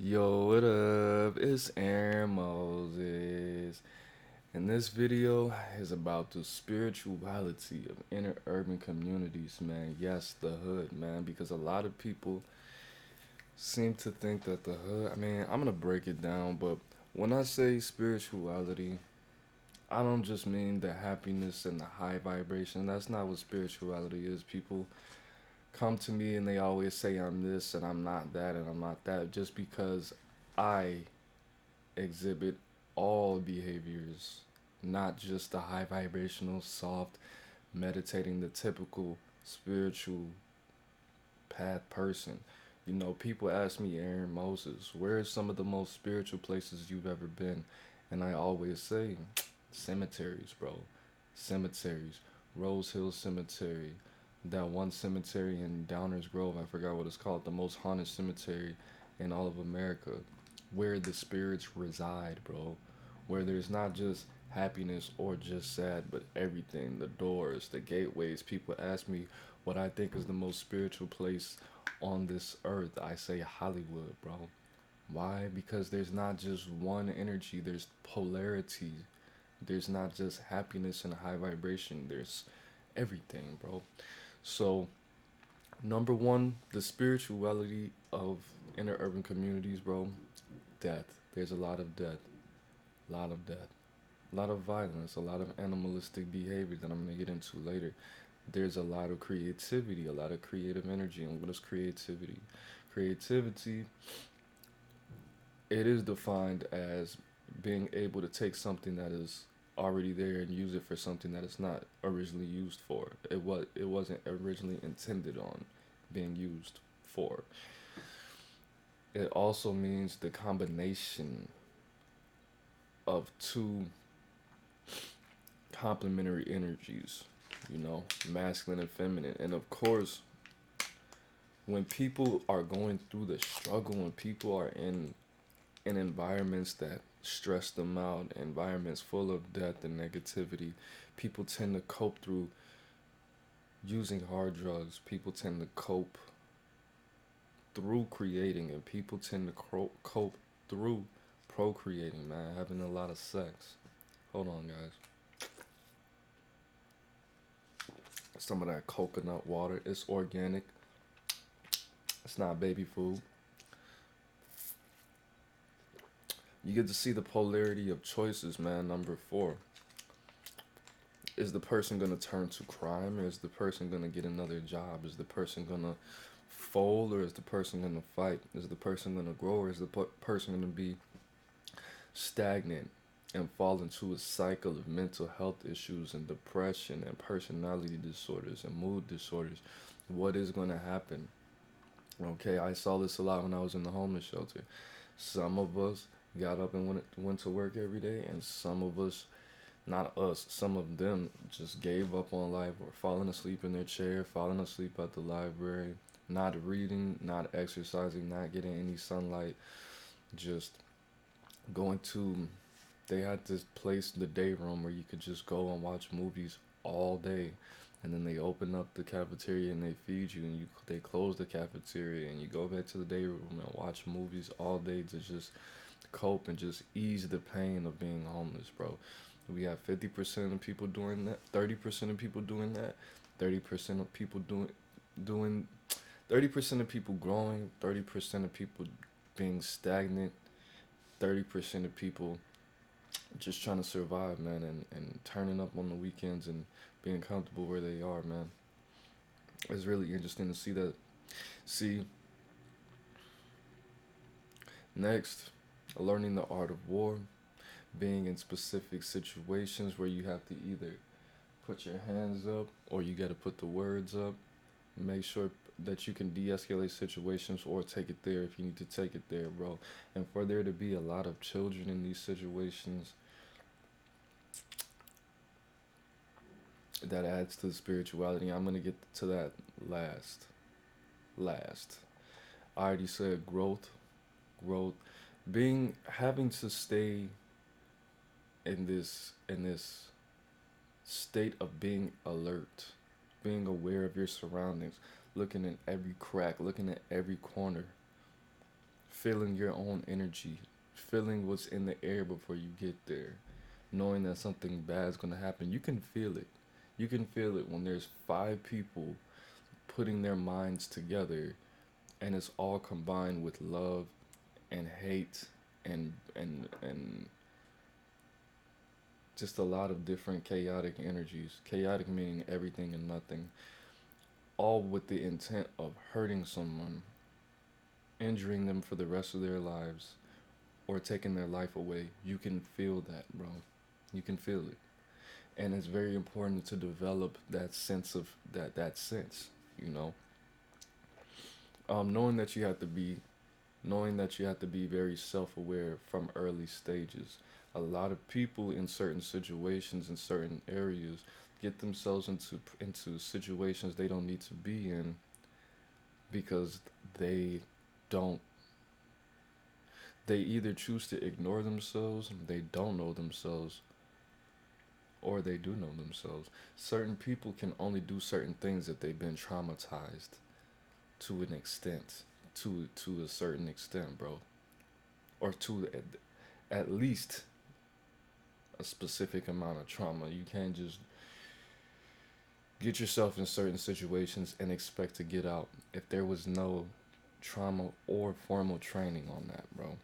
Yo, what up? It's Aaron Moses. And this video is about the spirituality of inner urban communities, man. Yes, the hood, man, because a lot of people seem to think that the hood, I'm gonna break it down, but when I say spirituality, I don't just mean the happiness and the high vibration. That's not what spirituality is. People come to me and they always say I'm this and I'm not that and I'm not that just because I exhibit all behaviors, not just the high vibrational, soft, meditating, the typical spiritual path person. You know, people ask me, Aaron Moses, where are some of the most spiritual places you've ever been? And I always say, cemeteries, bro. Cemeteries. Rose Hill Cemetery. That one cemetery in Downers Grove, I forgot what it's called, the most haunted cemetery in all of America, where the spirits reside, bro. Where there's not just happiness or just sad, but everything, the doors, the gateways. People ask me what I think is the most spiritual place on this earth. I say Hollywood, bro. Why? Because there's not just one energy, there's polarity. There's not just happiness and high vibration, there's everything, bro. So, number one, the spirituality of inner urban communities, bro. Death. There's a lot of death. A lot of death. A lot of violence. A lot of animalistic behavior that I'm going to get into later. There's a lot of creativity, a lot of creative energy. And what is creativity? Creativity, it is defined as being able to take something that is already there and use it for something that it's not originally used for. It wasn't originally intended on being used for. It also means the combination of two complementary energies, masculine and feminine. And of course, when people are going through the struggle, when people are in environments that stress them out, environments full of death and negativity, people tend to cope through using hard drugs. People tend to cope through creating, and people tend to cope through procreating, man, having a lot of sex. Hold on, guys. Some of that coconut water. It's organic. It's not baby food. You get to see the polarity of choices, man. Number four. Is the person gonna turn to crime, or is the person gonna get another job? Is the person gonna fold, or is the person gonna fight? Is the person gonna grow, or is the person gonna be stagnant and fall into a cycle of mental health issues and depression and personality disorders and mood disorders? What is gonna happen? Okay, I saw this a lot when I was in the homeless shelter. Some of us got up and went to work every day, and some of us, not us, some of them just gave up on life or falling asleep in their chair, falling asleep at the library, not reading, not exercising, not getting any sunlight, just going to. They had this place, the day room, where you could just go and watch movies all day, and then they open up the cafeteria and they feed you, and they close the cafeteria and you go back to the day room and watch movies all day to just cope and just ease the pain of being homeless, bro. We have 50% of people doing that, 30% of people doing that, 30% of people doing 30% of people growing, 30% of people being stagnant, 30% of people just trying to survive, man, and turning up on the weekends and being comfortable where they are, man. It's really interesting to see that. See, next, learning the art of war, being in specific situations where you have to either put your hands up or you got to put the words up. Make sure that you can de-escalate situations or take it there if you need to take it there, bro. And for there to be a lot of children in these situations, that adds to the spirituality. I'm gonna get to that last. Last. I already said growth, being having to stay in this state of being alert, being aware of your surroundings, looking at every crack, looking at every corner, feeling your own energy, feeling what's in the air before you get there, knowing that something bad's gonna happen. You can feel it. You can feel it when there's five people putting their minds together and it's all combined with love and hate and just a lot of different chaotic energies. Chaotic meaning everything and nothing, all with the intent of hurting someone, injuring them for the rest of their lives, or taking their life away. You can feel that, bro. You can feel it. And it's very important to develop that sense of that sense, you know. Knowing that you have to be knowing that you have to be very self-aware from early stages. A lot of people in certain situations in certain areas get themselves into situations they don't need to be in because they don't they either choose to ignore themselves, they don't know themselves, or they do know themselves. Certain people can only do certain things if they've been traumatized to an extent, to a certain extent, bro, or to at least a specific amount of trauma. You can't just get yourself in certain situations and expect to get out if there was no trauma or formal training on that, bro.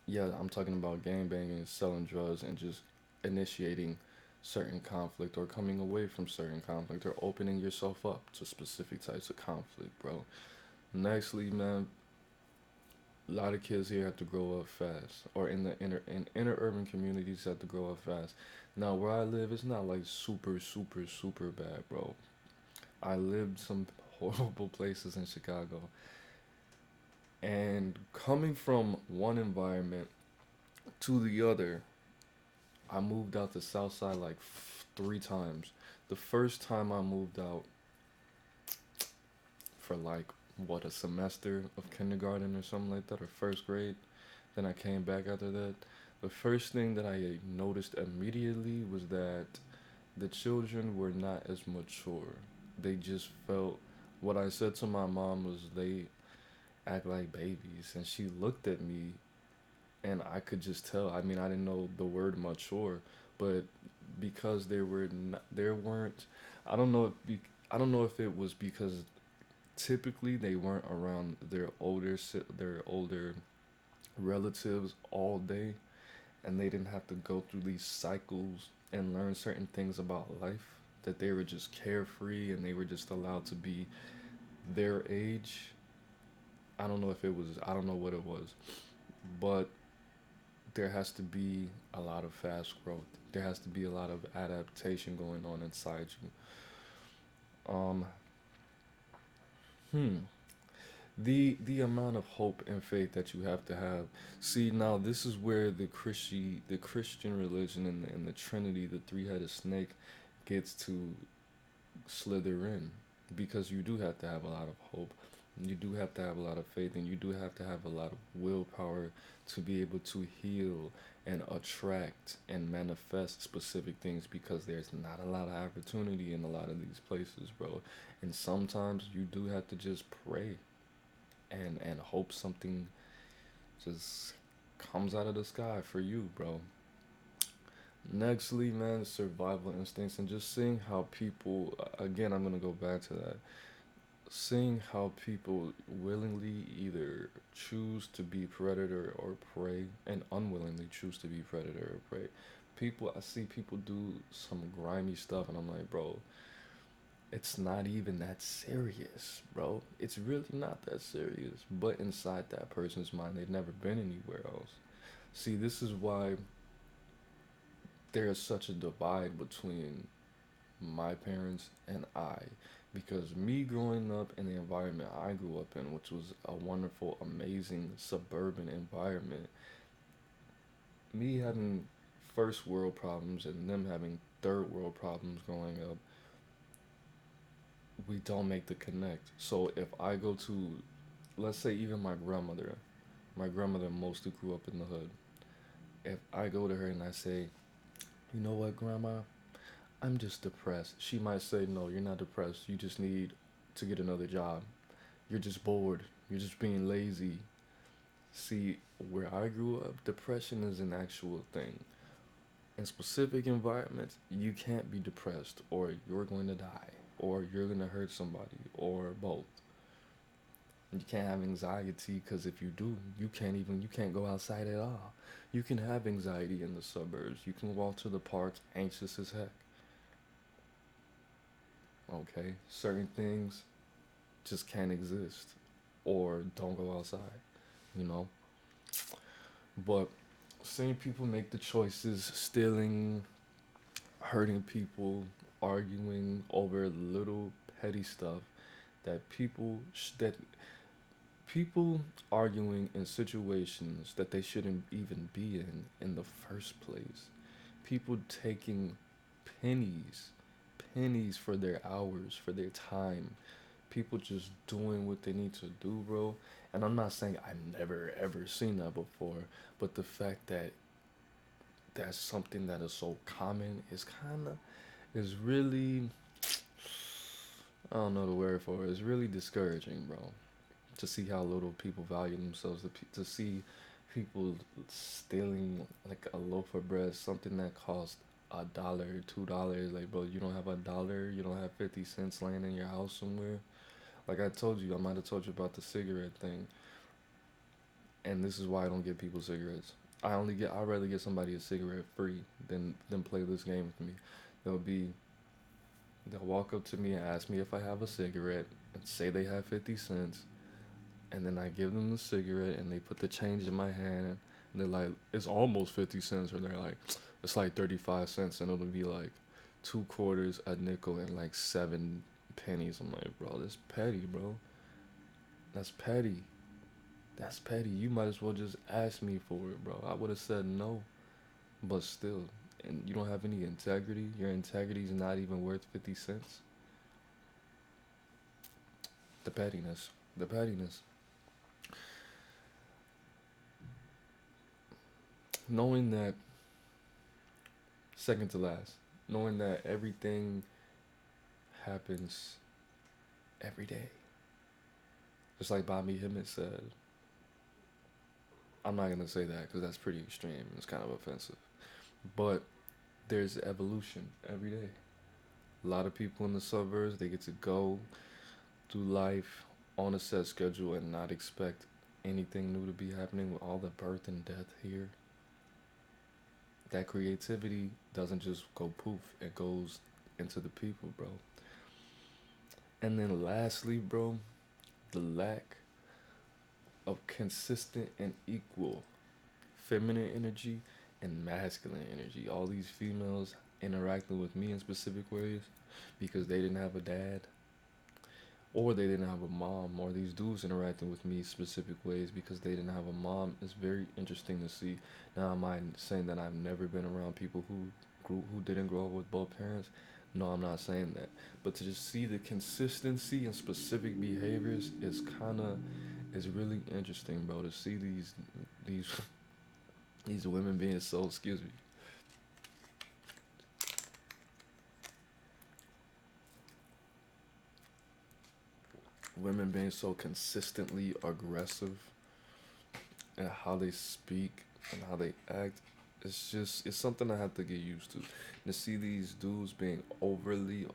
Yeah, I'm talking about gang banging, selling drugs, and just initiating certain conflict or coming away from certain conflict or opening yourself up to specific types of conflict, bro. Nextly, man, a lot of kids here have to grow up fast, or in the inner urban communities have to grow up fast. Now, where I live, it's not like super bad, bro. I lived some horrible places in Chicago, and coming from one environment to the other, I moved out the South Side like three times. The first time I moved out for like what, a semester of kindergarten or something like that, or first grade. Then I came back after that. The first thing that I noticed immediately was that the children were not as mature. They just felt, what I said to my mom was, they act like babies, and she looked at me and I could just tell. I mean, I didn't know the word mature, but because they were not, there weren't. I don't know if I don't know if it was because typically they weren't around their older relatives all day, and they didn't have to go through these cycles and learn certain things about life. That they were just carefree and they were just allowed to be their age. I don't know if it was. I don't know what it was, but there has to be a lot of fast growth. There has to be a lot of adaptation going on inside you. Hmm. The amount of hope and faith that you have to have. See, now this is where the Christian religion and the Trinity, the three-headed snake, gets to slither in, because you do have to have a lot of hope. You do have to have a lot of faith, and you do have to have a lot of willpower to be able to heal and attract and manifest specific things, because there's not a lot of opportunity in a lot of these places, bro. And sometimes you do have to just pray and hope something just comes out of the sky for you, bro. Nextly, man, survival instincts and just seeing how people, again, I'm gonna go back to that. Seeing how people willingly either choose to be predator or prey, and unwillingly choose to be predator or prey. I see people do some grimy stuff, and I'm like, bro, it's not even that serious, bro. It's really not that serious. But inside that person's mind, they've never been anywhere else. See, this is why there is such a divide between my parents and I. Because me growing up in the environment I grew up in, which was a wonderful, amazing suburban environment, me having first world problems and them having third world problems growing up, we don't make the connect. So if I go to, let's say, even my grandmother mostly grew up in the hood. If I go to her and I say, you know what, grandma, I'm just depressed, she might say, no, you're not depressed. You just need to get another job. You're just bored. You're just being lazy. See, where I grew up, depression is an actual thing. In specific environments, you can't be depressed, or you're going to die, or you're going to hurt somebody, or both. You can't have anxiety because if you do, you can't go outside at all. You can have anxiety in the suburbs. You can walk to the park anxious as heck. Okay, certain things just can't exist, or don't go outside. You know, but seeing people make the choices, stealing, hurting people, arguing over little petty stuff that people arguing in situations that they shouldn't even be in the first place. People taking pennies, pennies for their hours, for their time. People just doing what they need to do, bro. And I'm not saying I've never ever seen that before, but the fact that that's something that is so common is kind of is really, I don't know the word for it. It's really discouraging, bro. To see how little people value themselves, to see people stealing like a loaf of bread, something that cost $1, $2. Like, bro, you don't have $1, you don't have 50 cents laying in your house somewhere. Like I told you, I might have told you about the cigarette thing, and this is why I don't give people cigarettes. I'd rather get somebody a cigarette free than play this game with me. They'll be they'll walk up to me and ask me if I have a cigarette and say they have 50 cents, and then I give them the cigarette and they put the change in my hand and they're like, it's almost 50 cents, or they're like, it's like 35 cents, and it'll be like two quarters, a nickel, and like 7 pennies. I'm like, bro, that's petty, bro. That's petty. That's petty. You might as well just ask me for it, bro. I would have said no, but still. And you don't have any integrity. Your integrity is not even worth 50 cents. The pettiness. The pettiness. Knowing that, second to last, knowing that everything happens every day. Just like Bobby Hemmett said. I'm not going to say that because that's pretty extreme. It's kind of offensive. But there's evolution every day. A lot of people in the suburbs, they get to go through life on a set schedule and not expect anything new to be happening with all the birth and death here. That creativity doesn't just go poof, it goes into the people, bro. And then lastly, bro, the lack of consistent and equal feminine energy and masculine energy. All these females interacting with me in specific ways because they didn't have a dad, or they didn't have a mom, or these dudes interacting with me specific ways because they didn't have a mom. It's very interesting to see. Now, am I saying that I've never been around people who didn't grow up with both parents? No, I'm not saying that. But to just see the consistency in specific behaviors is really interesting, bro. To see these these women being so, excuse me, women being so consistently aggressive and how they speak and how they act. It's something I have to get used to see these dudes being overly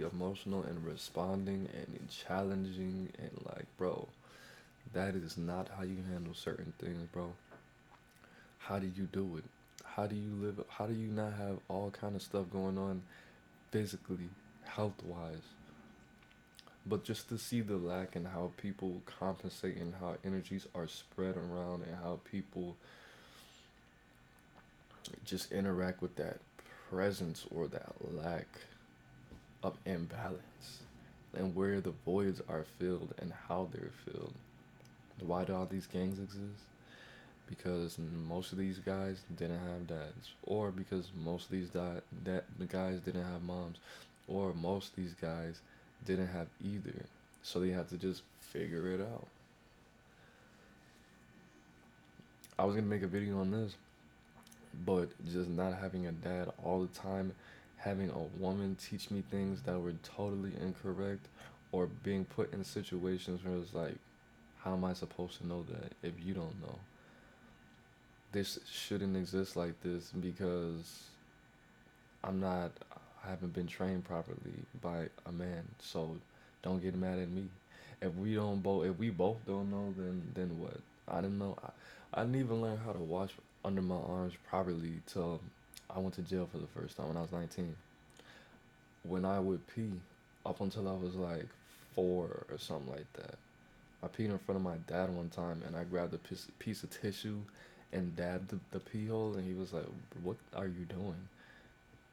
emotional and responding and challenging, and like, bro, that is not how you handle certain things, bro. How do you do it? How do you live? How do you not have all kind of stuff going on physically, health wise? But just to see the lack and how people compensate and how energies are spread around and how people just interact with that presence or that lack of imbalance, and where the voids are filled and how they're filled. Why do all these gangs exist? Because most of these guys didn't have dads, or because most of the guys didn't have moms, or most of these guys didn't have either. So they have to just figure it out. I was gonna make a video on this, but just not having a dad all the time, having a woman teach me things that were totally incorrect, or being put in situations where it's like, how am I supposed to know that if you don't know? this shouldn't exist like this because I'm not. I haven't been trained properly by a man. So don't get mad at me. If we both don't know, then what? I didn't know. I didn't even learn how to wash under my arms properly till I went to jail for the first time when I was 19. When I would pee, up until I was like 4 or something like that. I peed in front of my dad one time, and I grabbed a piece of tissue and dabbed the pee hole, and he was like, "What are you doing?"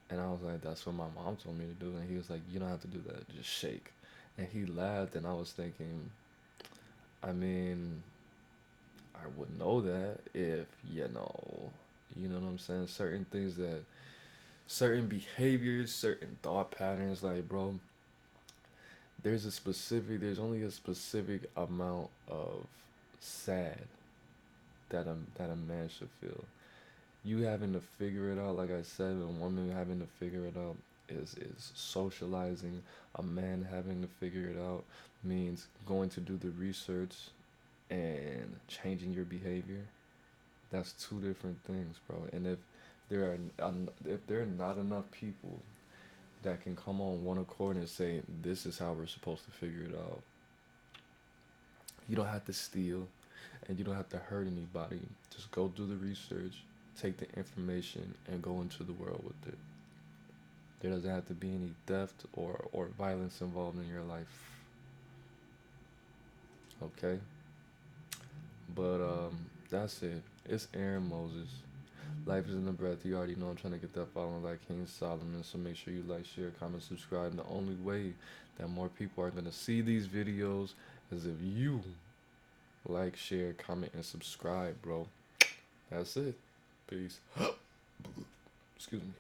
And I was like, "That's what my mom told me to do." And he was like, "You don't have to do that. Just shake." And he laughed, and I was thinking, I mean, I would know that if you know what I'm saying. Certain behaviors, certain thought patterns, like bro, there's only a specific amount of sad that a man should feel. You having to figure it out, like I said, a woman having to figure it out is socializing. A man having to figure it out means going to do the research and changing your behavior. That's two different things, bro. And if there are not enough people that can come on one accord and say this is how we're supposed to figure it out, you don't have to steal, and you don't have to hurt anybody. Just go do the research, take the information, and go into the world with it. There doesn't have to be any theft or violence involved in your life. Okay? But that's it. It's Aaron Moses. Life is in the breath. You already know I'm trying to get that following like King Solomon. So make sure you like, share, comment, subscribe. And the only way that more people are gonna see these videos is if you like, share, comment, and subscribe, bro. That's it. Peace. Excuse me.